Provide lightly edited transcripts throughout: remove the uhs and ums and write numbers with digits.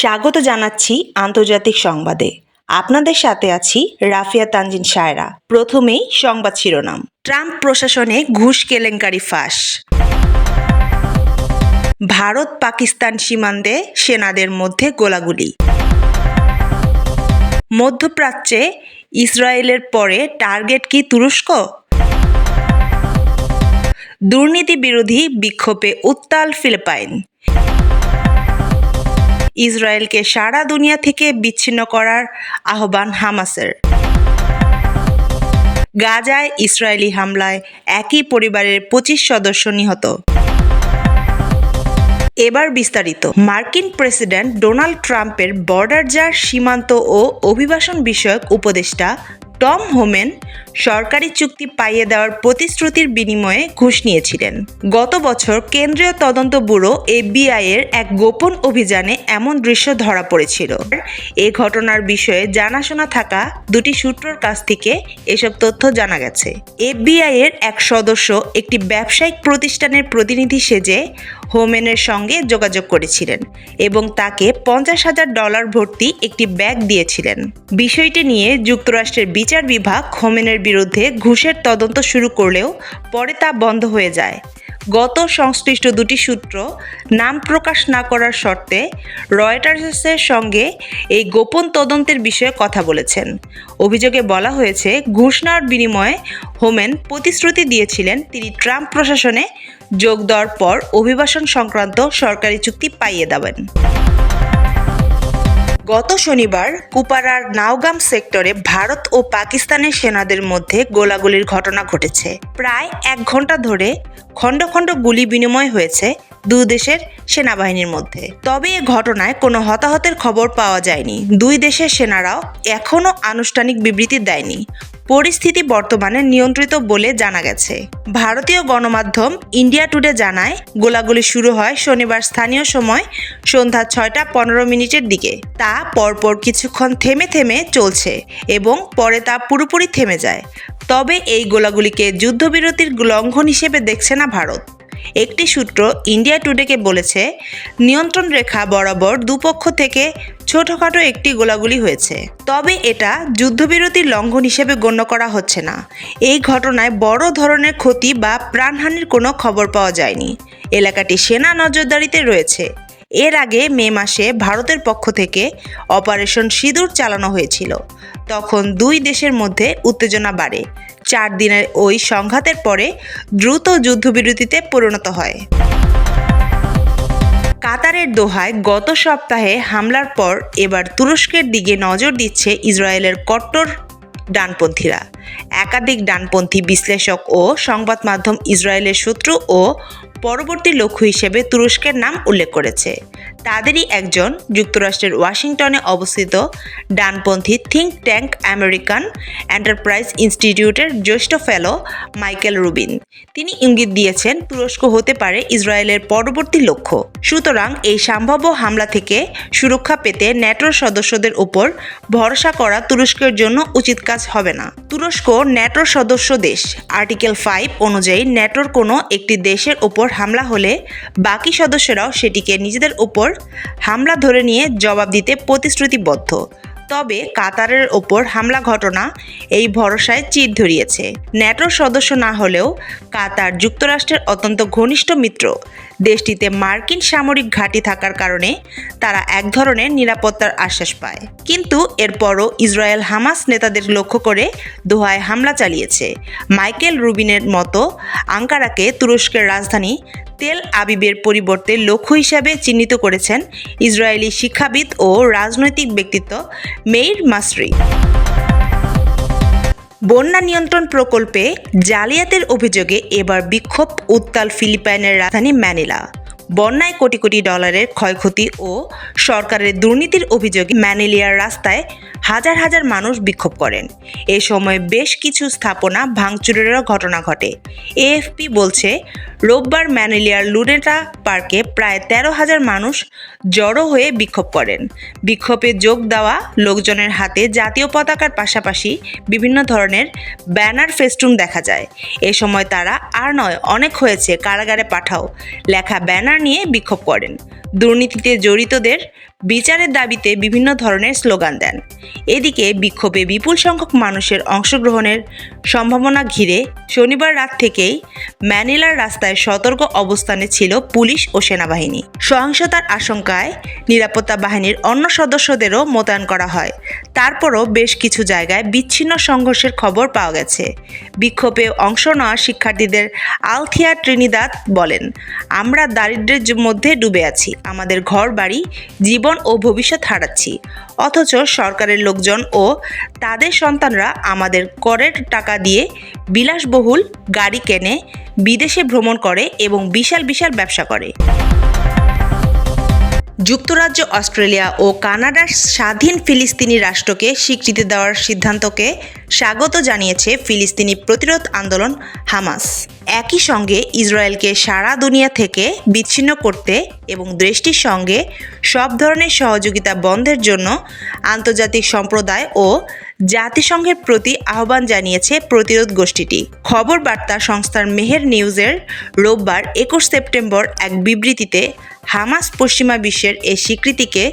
স্বাগত জানাচ্ছি আন্তর্জাতিক সংবাদে। আপনাদের সাথে আছি রাফিয়া তানজিন সায়রা। প্রথমেই সংবাদ শিরোনাম। ট্রাম্প প্রশাসনে ঘুষ কেলেঙ্কারি ফাঁস। ভারত পাকিস্তান সীমান্তে সেনাদের মধ্যে গোলাগুলি। মধ্যপ্রাচ্যে ইসরায়েলের পরে টার্গেট কি তুরস্ক? দুর্নীতি বিরোধী বিক্ষোভে উত্তাল ফিলিপাইন। ইসরায়েলকে সারা দুনিয়া থেকে বিচ্ছিন্ন করার আহ্বান হামাসের। গাজায় ইসরায়েলি হামলায় একই পরিবারের 25 সদস্য নিহত। এবার বিস্তারিত। মার্কিন প্রেসিডেন্ট ডোনাল্ড ট্রাম্পের বর্ডার জার সীমান্ত ও অভিবাসন বিষয়ক উপদেষ্টা টম হোমেন সরকারি চুক্তি পাইয়ে দেওয়ার প্রতিশ্রুতির বিনিময়ে ঘুষ নিয়েছিলেন। গত বছর কেন্দ্রীয় তদন্ত ব্যুরো FBI এর এক গোপন অভিযানে এমন দৃশ্য ধরা পড়েছিল। এ ঘটনার বিষয়ে জানাশোনা থাকা দুটি সূত্রের কাছ থেকে এসব তথ্য জানা গেছে। FBI এর এক সদস্য একটি ব্যবসায়িক প্রতিষ্ঠানের প্রতিনিধি সেজে হোমেনের সঙ্গে যোগাযোগ করেছিলেন এবং তাকে $50,000 ভর্তি একটি ব্যাগ দিয়েছিলেন। বিষয়টি নিয়ে যুক্তরাষ্ট্রের বিচার বিভাগ হোমেনের বিরুদ্ধে ঘুষের তদন্ত শুরু করলেও পরে তা বন্ধ হয়ে যায়। গত সংশ্লিষ্ট দুটি সূত্র নাম প্রকাশ না করার শর্তে রয়টার্সের সঙ্গে এই গোপন তদন্তের বিষয়ে কথা বলেছেন। অভিযোগে বলা হয়েছে, ঘুষ নেওয়ার বিনিময়ে হোমেন প্রতিশ্রুতি দিয়েছিলেন তিনি ট্রাম্প প্রশাসনে যোগ দেওয়ার পর অভিবাসন সংক্রান্ত সরকারি চুক্তি পাইয়ে দেবেন। গত শনিবার কুপারার নাওগাম সেক্টরে ভারত ও পাকিস্তানের সেনাদের মধ্যে গোলাগুলির ঘটনা ঘটেছে। প্রায় 1 ঘন্টা ধরে খণ্ড খণ্ড গুলি বিনিময় হয়েছে দুই দেশের সেনাবাহিনীর মধ্যে। তবে এ ঘটনায় কোনো হতাহতের খবর পাওয়া যায়নি। দুই দেশের সেনারাও এখনও আনুষ্ঠানিক বিবৃতি দেয়নি। পরিস্থিতি বর্তমানে নিয়ন্ত্রিত বলে জানা গেছে। ভারতীয় গণমাধ্যম ইন্ডিয়া টুডে জানায়, গোলাগুলি শুরু হয় শনিবার স্থানীয় সময় সন্ধ্যা 6:15 দিকে। তা পরপর কিছুক্ষণ থেমে থেমে চলছে এবং পরে তা পুরোপুরি থেমে যায়। তবে এই গোলাগুলিকে যুদ্ধবিরতির লঙ্ঘন হিসেবে দেখছে না ভারত। একটি সূত্র ইন্ডিয়া টুডেকে বলেছে, নিয়ন্ত্রণ রেখা বরাবর দুপক্ষ থেকে ছোটখাটো একটি গোলাগুলি হয়েছে। তবে এটা যুদ্ধবিরতির লঙ্ঘন হিসেবে গণ্য করা হচ্ছে না। এই ঘটনায় বড় ধরনের ক্ষতি বা প্রাণহানির কোনো খবর পাওয়া যায়নি। এলাকাটি সেনা নজরদারিতে রয়েছে। এর আগে মে মাসে ভারতের পক্ষ থেকে অপারেশন সিঁদুর চালানো হয়েছিল। তখন দুই দেশের মধ্যে উত্তেজনা বাড়ে। 4 দিনের ওই সংঘাতের পরে দ্রুত যুদ্ধবিরতিতে পরিণত হয়। কাতারের দোহায় গত সপ্তাহে হামলার পর এবার তুরস্কের দিকে নজর দিচ্ছে ইসরায়েলের কট্টর ডানপন্থীরা। একাধিক ডানপন্থী বিশ্লেষক ও সংবাদ মাধ্যম ইসরায়েলের শত্রু ও পরবর্তী লক্ষ্য হিসেবে তুরস্কের নাম উল্লেখ করেছে। তাদেরই একজন যুক্তরাষ্ট্রের ওয়াশিংটনে অবস্থিত ডানপন্থী থিঙ্ক ট্যাঙ্ক আমেরিকান এন্টারপ্রাইজ ইনস্টিটিউটের জ্যেষ্ঠ ফেলো মাইকেল রুবিন। তিনি ইঙ্গিত দিয়েছেন, তুরস্ক হতে পারে ইসরায়েলের পরবর্তী লক্ষ্য। সুতরাং এই সম্ভাব্য হামলা থেকে সুরক্ষা পেতে ন্যাটোর সদস্যদের উপর ভরসা করা তুরস্কের জন্য উচিত কাজ হবে না। তুরস্ক ন্যাটোর সদস্য দেশ। আর্টিকেল 5 অনুযায়ী ন্যাটোর কোনো একটি দেশের উপর হামলা হলে বাকি সদস্যরাও সেটিকে নিজেদের উপর হামলা ধরে নিয়ে জবাব দিতে প্রতিশ্রুতিবদ্ধ। তবে কাতারের ওপর হামলা ঘটনা এই ভরসায় চির ধরিয়েছে। ন্যাটোর সদস্য না হলেও কাতার যুক্তরাষ্ট্রের অত্যন্ত ঘনিষ্ঠ মিত্র। দেশটিতে মার্কিন সামরিক ঘাঁটি থাকার কারণে তারা এক ধরনের নিরাপত্তার আশ্বাস পায়। কিন্তু এরপরও ইসরায়েল হামাস নেতাদের লক্ষ্য করে দোহায় হামলা চালিয়েছে। মাইকেল রুবিনের মতো আঙ্কারাকে তুরস্কের রাজধানী তেল আবিবের পরিবর্তে লক্ষ্য হিসাবে চিহ্নিত করেছেন ইসরায়েলি শিক্ষাবিদ ও রাজনৈতিক ব্যক্তিত্ব মেইর মাসরি। বন্যা নিয়ন্ত্রণ প্রকল্পে জালিয়াতির অভিযোগে এবার বিক্ষোভ উত্তাল ফিলিপাইনের রাজধানী ম্যানিলা। বন্যায় কোটি কোটি ডলারের ক্ষয়ক্ষতি ও সরকারের দুর্নীতির অভিযোগে ম্যানিলিয়ার রাস্তায় হাজার হাজার মানুষ বিক্ষোভ করেন। এ সময় বেশ কিছু স্থাপনা ভাঙচুরেরও ঘটনা ঘটে। AFP বলছে, রোববার ম্যানিলিয়ার লুনেটা পার্কে প্রায় 13,000 মানুষ জড়ো হয়ে বিক্ষোভ করেন। বিক্ষোভে যোগ দেওয়া লোকজনের হাতে জাতীয় পতাকার পাশাপাশি বিভিন্ন ধরনের ব্যানার ফেস্টুন দেখা যায়। এ সময় তারা আর নয়, অনেক হয়েছে, কারাগারে পাঠাও লেখা ব্যানার নিয়ে বিক্ষোভ করেন। দুর্নীতিতে জড়িতদের বিচারের দাবিতে বিভিন্ন ধরনের স্লোগান দেন। এদিকে বিক্ষোভে বিপুল সংখ্যক মানুষের অংশগ্রহণের সম্ভাবনা ঘিরে শনিবার রাত থেকেই ম্যানিলার রাস্তায় সতর্ক অবস্থানে ছিল পুলিশ ও সেনাবাহিনী। সহিংসতার আশঙ্কায় নিরাপত্তা বাহিনীর অন্য সদস্যদেরও মোতায়েন করা হয়। তারপরও বেশ কিছু জায়গায় বিচ্ছিন্ন সংঘর্ষের খবর পাওয়া গেছে। বিক্ষোভে অংশ নেওয়া শিক্ষার্থীদের আলথিয়া ট্রিনিদাদ বলেন, আমরা দারিদ্র্যের মধ্যে ডুবে আছি, আমাদের ঘর বাড়ি, জীবন ও ভবিষ্যৎ হারাচ্ছি। অথচ সরকারের লোকজন ও তাদের সন্তানরা আমাদের করের টাকা দিয়ে বিলাসবহুল গাড়ি কেনে, বিদেশে ভ্রমণ করে এবং বিশাল বিশাল ব্যবসা করে। যুক্তরাজ্য, অস্ট্রেলিয়া ও কানাডার স্বাধীন ফিলিস্তিনি রাষ্ট্রকে স্বীকৃতি দেওয়ার সিদ্ধান্তকে স্বাগত জানিয়েছে ফিলিস্তিনি প্রতিরোধ আন্দোলন হামাস। একই সঙ্গে ইসরায়েলকে সারা দুনিয়া থেকে বিচ্ছিন্ন করতে এবং দেশটির সঙ্গে সব ধরনের সহযোগিতা বন্ধের জন্য আন্তর্জাতিক সম্প্রদায় ও জাতিসংঘের প্রতি আহ্বান জানিয়েছে প্রতিরোধ গোষ্ঠীটি। খবর বার্তা সংস্থার মেহের নিউজের রোববার 21 সেপ্টেম্বর এক বিবৃতিতে হামাস পশ্চিমা বিশ্বের এই স্বীকৃতিকে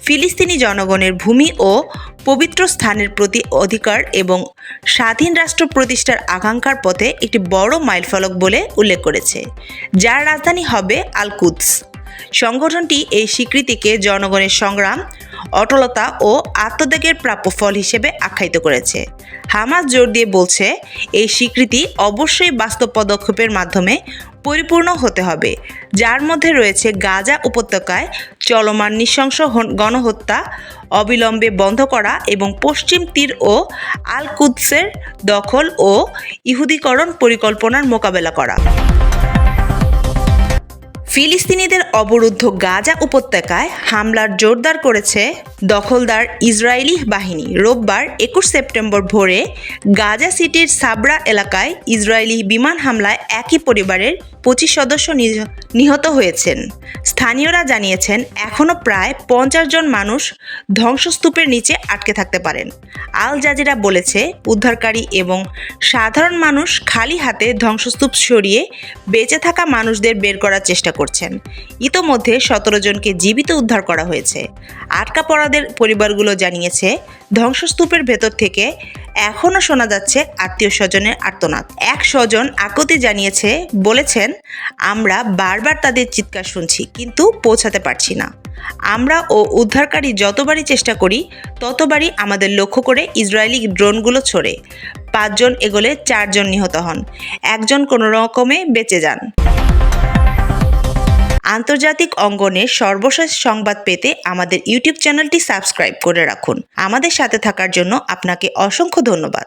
ফিলিস্তিনি জনগণের ভূমি ও পবিত্র স্থানের প্রতি অধিকার এবং স্বাধীন রাষ্ট্র প্রতিষ্ঠার আকাঙ্ক্ষার পথে একটি বড় মাইলফলক বলে উল্লেখ করেছে, যার রাজধানী হবে আল কুদস। সংগঠনটি এই স্বীকৃতিকে জনগণের সংগ্রাম, অটলতা ও আত্মত্যাগের প্রাপ্য ফল হিসেবে আখ্যায়িত করেছে। হামাস জোর দিয়ে বলছে, এই স্বীকৃতি অবশ্যই বাস্তব পদক্ষেপের মাধ্যমে পরিপূর্ণ হতে হবে, যার মধ্যে রয়েছে গাজা উপত্যকায় চলমান নৃশংস গণহত্যা অবিলম্বে বন্ধ করা এবং পশ্চিম তীর ও আল কুদসের দখল ও ইহুদিকরণ পরিকল্পনার মোকাবেলা করা। ফিলিস্তিনিদের অবরুদ্ধ গাজা উপত্যকায় হামলার জোরদার করেছে দখলদার ইসরায়েলি বাহিনী। রোববার 21 সেপ্টেম্বর ভোরে গাজা সিটির সাবরা এলাকায় ইসরায়েলি বিমান হামলায় একই পরিবারের 25 সদস্য নিহত হয়েছেন। স্থানীয়রা জানিয়েছেন, এখনও প্রায় 50 জন মানুষ ধ্বংসস্তূপের নিচে আটকে থাকতে পারেন। আল জাজিরা বলেছে, উদ্ধারকারী এবং সাধারণ মানুষ খালি হাতে ধ্বংসস্তূপ সরিয়ে বেঁচে থাকা মানুষদের বের করার চেষ্টা করছেন। ইতোমধ্যে 17 জনকে জীবিত উদ্ধার করা হয়েছে। আটকা পড়াদের পরিবারগুলো জানিয়েছে, ধ্বংসস্তূপের ভেতর থেকে এখনও শোনা যাচ্ছে আত্মীয় স্বজনের আর্তনাদ। এক স্বজন আকুতি জানিয়েছে, বলেছেন, আমরা বারবার তাদের চিৎকার শুনছি কিন্তু পৌঁছাতে পারছি না। আমরা ও উদ্ধারকারী যতবারই চেষ্টা করি ততবারই আমাদের লক্ষ্য করে ইসরায়েলি ড্রোনগুলো ছোড়ে। 5 জন এগোলে 4 জন নিহত হন, একজন কোনো রকমে বেঁচে যান। আন্তর্জাতিক অঙ্গনের সর্বশেষ সংবাদ পেতে আমাদের ইউটিউব চ্যানেলটি সাবস্ক্রাইব করে রাখুন। আমাদের সাথে থাকার জন্য আপনাকে অসংখ্য ধন্যবাদ।